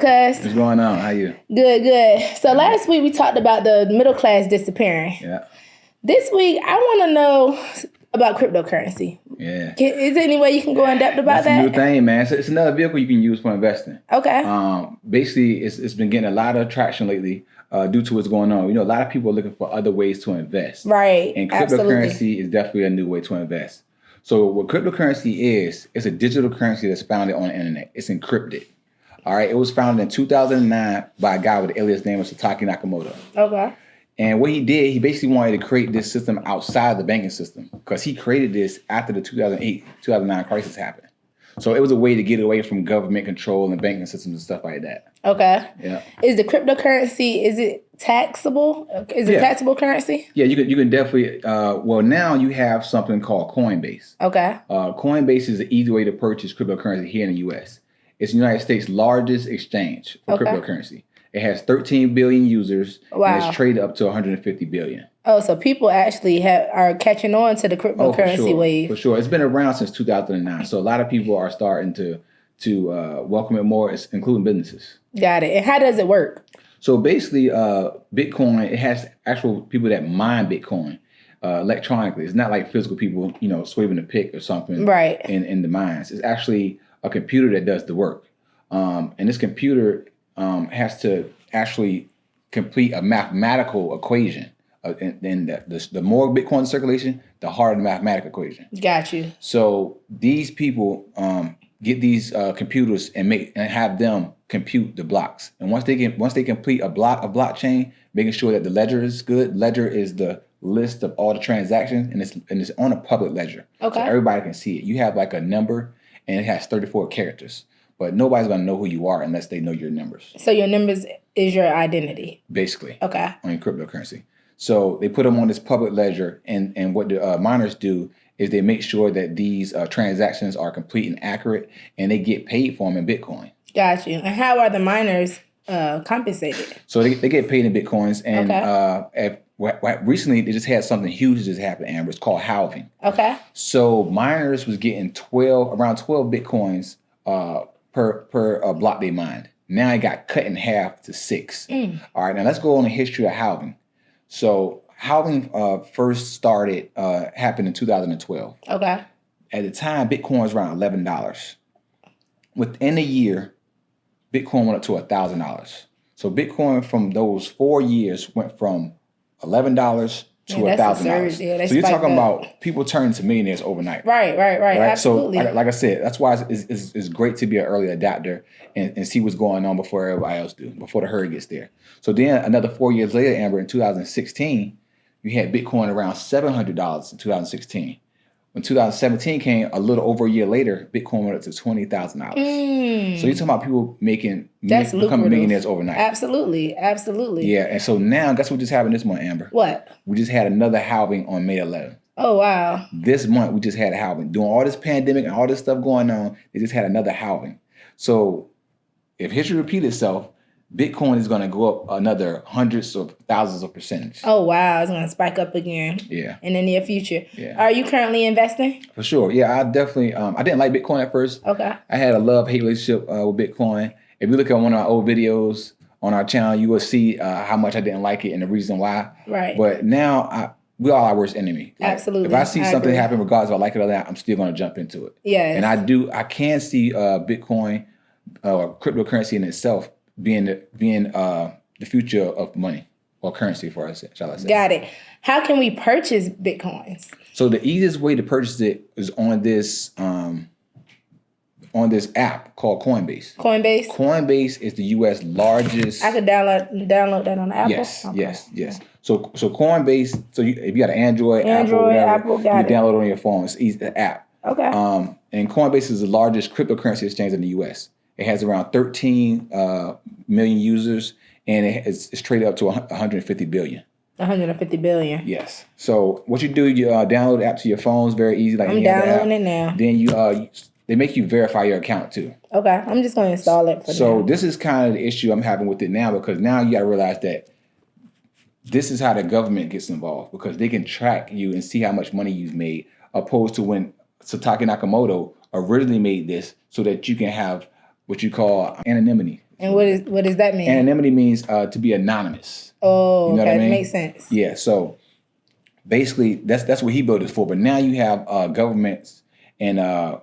cuz? What's going on? How you? Good. So last week we talked about the middle class disappearing. Yeah. This week I want to know about cryptocurrency. Yeah. Is there any way you can go in depth about That's a new thing, man. So it's another vehicle you can use for investing. Okay. Basically, it's been getting a lot of traction lately due to what's going on. You know, a lot of people are looking for other ways to invest. Right. And Absolutely. cryptocurrency is definitely a new way to invest. So what cryptocurrency is, it's a digital currency that's founded on the internet. It's encrypted. All right. It was founded in 2009 by a guy with the alias name of Satoshi Nakamoto. Okay. And what he did, he basically wanted to create this system outside the banking system because he created this after the 2008-2009 crisis happened. So it was a way to get away from government control and banking systems and stuff like that. Okay. Yeah. Is the cryptocurrency, is it taxable? Is it taxable currency? Yeah, you can definitely, well, now you have something called Coinbase. Okay. Coinbase is an easy way to purchase cryptocurrency here in the U.S. It's the United States' largest exchange for cryptocurrency. It has 13 billion users, and it's traded up to 150 billion. Oh, so people actually are catching on to the cryptocurrency wave. For sure. It's been around since 2009. So a lot of people are starting to welcome it more, including businesses. Got it. And how does it work? So basically, Bitcoin, it has actual people that mine Bitcoin electronically. It's not like physical people, swiping a pick or something in the mines. It's actually a computer that does the work. And this computer has to actually complete a mathematical equation. And the more Bitcoin in circulation, the harder the mathematical equation. Got you. So these people get these computers and have them compute the blocks. And once they complete a blockchain, making sure that the ledger is good. Ledger is the list of all the transactions, and it's on a public ledger. Okay. So everybody can see it. You have like a number, and it has 34 characters. But nobody's going to know who you are unless they know your numbers. So your numbers is your identity? Basically. Okay. On cryptocurrency. So they put them on this public ledger, and what the miners do is they make sure that these transactions are complete and accurate, and they get paid for them in Bitcoin. Got you. And how are the miners compensated? So they get paid in Bitcoins, and recently they just had something huge just happen, Amber. It's called halving. Okay. So miners was getting around 12 Bitcoins per block they mined. Now it got cut in half to 6. All right, now let's go on the history of halving. So halving first happened in 2012. Okay. At the time, Bitcoin was around $11. Within a year, Bitcoin went up to $1,000. So Bitcoin from those 4 years went from $11 to $1,000. So you're talking about people turning to millionaires overnight. Right. Absolutely. So like I said, that's why it's great to be an early adopter and see what's going on before everybody else do, before the herd gets there. So then another 4 years later, Amber, in 2016, you had Bitcoin around $700 in 2016. When 2017 came, a little over a year later, Bitcoin went up to $20,000. So you're talking about people becoming millionaires overnight. Absolutely. Yeah, and so now, guess what just happened this month, Amber? What? We just had another halving on May 11th. Oh, wow. This month, we just had a halving. During all this pandemic and all this stuff going on, they just had another halving. So if history repeats itself, Bitcoin is going to go up another hundreds of thousands of percentage. Oh, wow. It's going to spike up again. Yeah. In the near future. Yeah. Are you currently investing? For sure. Yeah, I definitely, I didn't like Bitcoin at first. Okay. I had a love-hate relationship with Bitcoin. If you look at one of our old videos on our channel, you will see how much I didn't like it and the reason why. Right. But now, we are our worst enemy. Absolutely. If I see something happen, regardless if I like it or not, I'm still going to jump into it. Yes. And I can see Bitcoin, cryptocurrency in itself, being the future of money or currency for us, shall I say. Got it. How can we purchase Bitcoins? So the easiest way to purchase it is on this app called Coinbase. Coinbase is the U.S. largest. I could download that on Apple? Yes, okay. yes. So Coinbase, if you got an Android, Apple, you download it on your phone. It's easy, the app. Okay. And Coinbase is the largest cryptocurrency exchange in the U.S. It has around 13 million users, and it's traded up to 150 billion. 150 billion. Yes. So what you do, you download the app to your phone. It's very easy. Like I'm downloading it now. Then they make you verify your account too. Okay. I'm just going to install it for now. So this is kind of the issue I'm having with it now, because now you got to realize that this is how the government gets involved, because they can track you and see how much money you've made, opposed to when Satoshi Nakamoto originally made this so that you can have what you call anonymity. And what does that mean? Anonymity means to be anonymous. Oh, you know okay, what I mean? Makes sense. Yeah, so basically that's what he built it for. But now you have governments and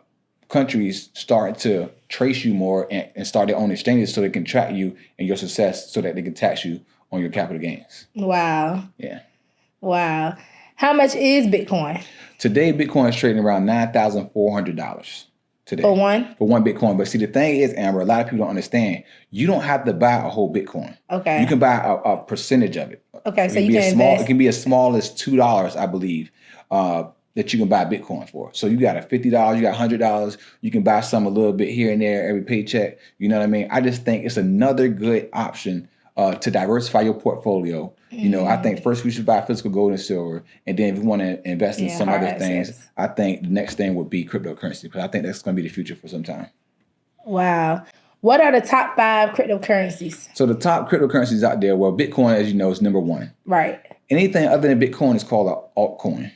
countries start to trace you more and start their own exchanges so they can track you and your success so that they can tax you on your capital gains. Wow. Yeah. Wow. How much is Bitcoin? Today, Bitcoin is trading around $9,400 today. For one? For one Bitcoin. But see, the thing is, Amber, a lot of people don't understand. You don't have to buy a whole Bitcoin. Okay. You can buy a percentage of it. Okay, so you can invest. It can be as small as $2, I believe, that you can buy Bitcoin for. So you got a $50, you got $100. You can buy some a little bit here and there every paycheck. You know what I mean? I just think it's another good option to diversify your portfolio. You know, I think first we should buy physical gold and silver, and then if you want to invest in some other things, I think the next thing would be cryptocurrency, because I think that's going to be the future for some time. Wow. What are the top 5 cryptocurrencies? So the top cryptocurrencies out there, well, Bitcoin, as you know, is number one. Right. Anything other than Bitcoin is called an altcoin.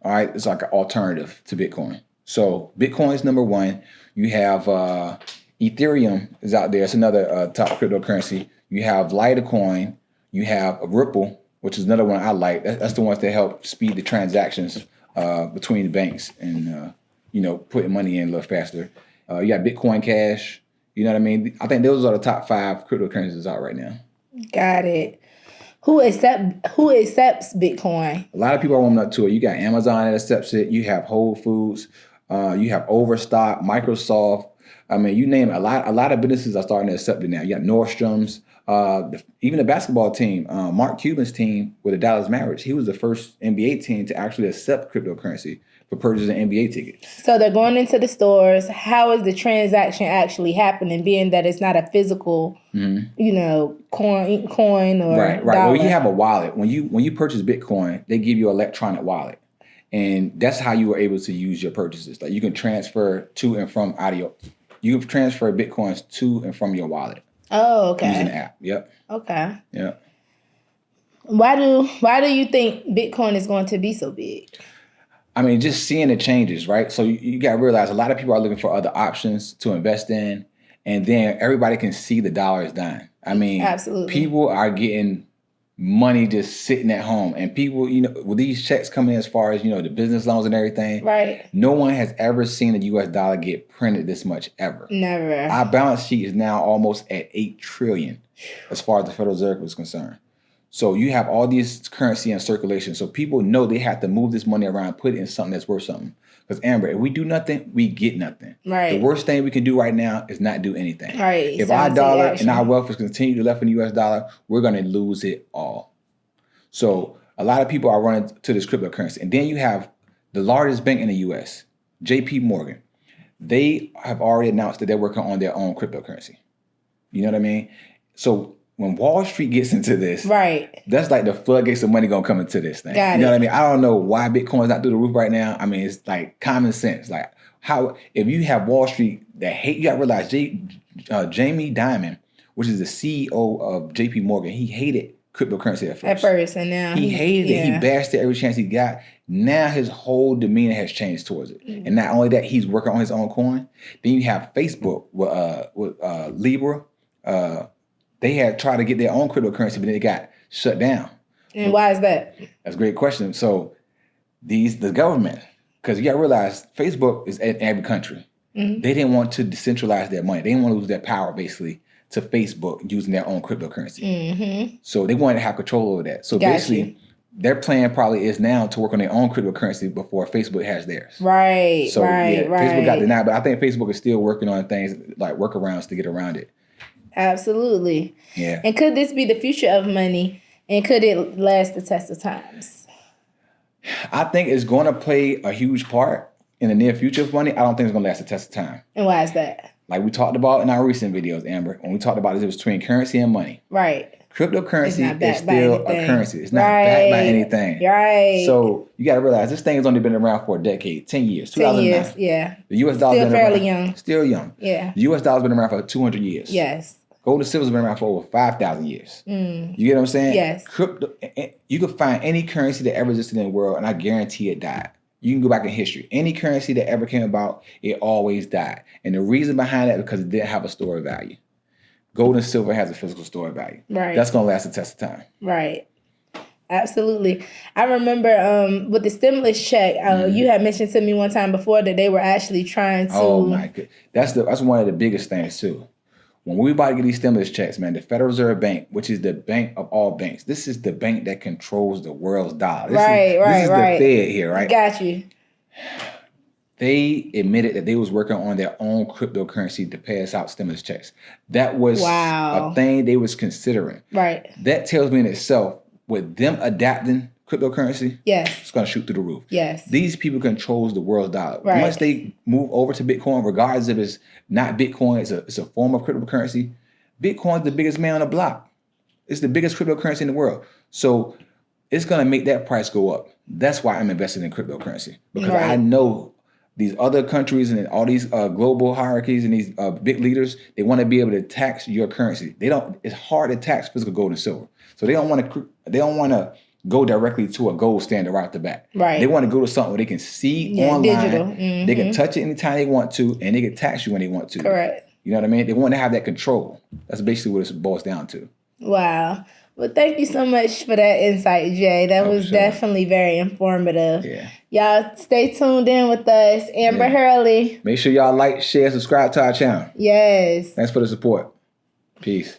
All right, it's like an alternative to Bitcoin. So Bitcoin is number one. You have Ethereum is out there. It's another top cryptocurrency. You have Litecoin. You have Ripple, which is another one I like. That's the ones that help speed the transactions between the banks and putting money in a little faster. You got Bitcoin Cash. You know what I mean? I think those are the top 5 cryptocurrencies out right now. Got it. Who accepts Bitcoin? A lot of people are warming up to it. You got Amazon that accepts it. You have Whole Foods. You have Overstock, Microsoft. I mean, you name it. A lot of businesses are starting to accept it now. You got Nordstrom's. Even the basketball team, Mark Cuban's team with the Dallas Mavericks, he was the first NBA team to actually accept cryptocurrency for purchasing NBA tickets. So they're going into the stores. How is the transaction actually happening, being that it's not a physical, coin or right. dollar? Well, you have a wallet. When you purchase Bitcoin, they give you an electronic wallet, and that's how you were able to use your purchases. Like you can transfer to and from you can transfer Bitcoins to and from your wallet. Oh, okay. Using the app. Yep. Okay. Yep. Why do you think Bitcoin is going to be so big? I mean, just seeing the changes, right? So you got to realize a lot of people are looking for other options to invest in, and then everybody can see the dollar is dying. I mean, absolutely, people are getting money just sitting at home, and people, with these checks coming in as far as, the business loans and everything, right? No one has ever seen the U.S. dollar get printed this much ever. Never. Our balance sheet is now almost at $8 trillion as far as the Federal Reserve is concerned. So you have all these currency in circulation. So people know they have to move this money around, put it in something that's worth something. Because Amber, if we do nothing, we get nothing. Right. The worst thing we can do right now is not do anything. Right. If our dollar and our wealth is continue to left in the US dollar, we're going to lose it all. So a lot of people are running to this cryptocurrency. And then you have the largest bank in the US, JP Morgan. They have already announced that they're working on their own cryptocurrency. You know what I mean? So when Wall Street gets into this, right, that's like the floodgates of money gonna come into this thing. Got you know it. what I mean? I don't know why Bitcoin's not through the roof right now. I mean, it's like common sense. Like how if you have Wall Street that hate, you gotta realize Jamie Dimon, which is the CEO of JP Morgan, he hated cryptocurrency at first. And now he hated it. He bashed it every chance he got. Now his whole demeanor has changed towards it. And not only that, he's working on his own coin. Then you have Facebook with Libra. They had tried to get their own cryptocurrency, but then it got shut down. And why is that? That's a great question. So the government, because you got to realize Facebook is in every country. Mm-hmm. They didn't want to decentralize their money. They didn't want to lose their power, basically, to Facebook using their own cryptocurrency. Mm-hmm. So they wanted to have control over that. So basically, their plan probably is now to work on their own cryptocurrency before Facebook has theirs. Right, so, right. Facebook got denied, but I think Facebook is still working on things like workarounds to get around it. Absolutely. Yeah. And could this be the future of money? And could it last the test of times? I think it's going to play a huge part in the near future of money. I don't think it's going to last the test of time. And why is that? Like we talked about in our recent videos, Amber, when we talked about it was between currency and money. Right. Cryptocurrency is still a currency. It's not backed by anything. Right. So you got to realize this thing has only been around for a decade, 10 years, 2009. 10 years, yeah. The U.S. dollar still fairly young. Still young. Yeah. The U.S. dollar's been around for 200 years. Yes. Gold and silver's been around for over 5,000 years. You get what I'm saying? Yes. You can find any currency that ever existed in the world, and I guarantee it died. You can go back in history. Any currency that ever came about, it always died. And the reason behind that is because it didn't have a store of value. Gold and silver has a physical store value. Right. That's going to last the test of time. Right. Absolutely. I remember with the stimulus check, you had mentioned to me one time before that they were actually trying to... Oh, my God. That's one of the biggest things, too. When we about to get these stimulus checks, man, the Federal Reserve Bank, which is the bank of all banks, this is the bank that controls the world's dollar. This is the Fed here, right? Got you. They admitted that they was working on their own cryptocurrency to pass out stimulus checks. That was a thing they was considering. Right. That tells me in itself, with them adapting cryptocurrency, it's going to shoot through the roof. Yes. These people controls the world's dollar. Right. Once they move over to Bitcoin, regardless if it's not Bitcoin, it's a form of cryptocurrency, Bitcoin's the biggest man on the block. It's the biggest cryptocurrency in the world. So it's going to make that price go up. That's why I'm invested in cryptocurrency. Because I know these other countries and all these global hierarchies and these big leaders, they want to be able to tax your currency. It's hard to tax physical gold and silver. So they don't want to go directly to a gold standard right off the bat. Right. They want to go to something where they can see online. Digital. They can touch it anytime they want to, and they can tax you when they want to. Correct. You know what I mean? They want to have that control. That's basically what it boils down to. Wow. Well, thank you so much for that insight, Jay. That was definitely very informative. Yeah. Y'all stay tuned in with us. Amber Hurley. Make sure y'all like, share, subscribe to our channel. Yes. Thanks for the support. Peace.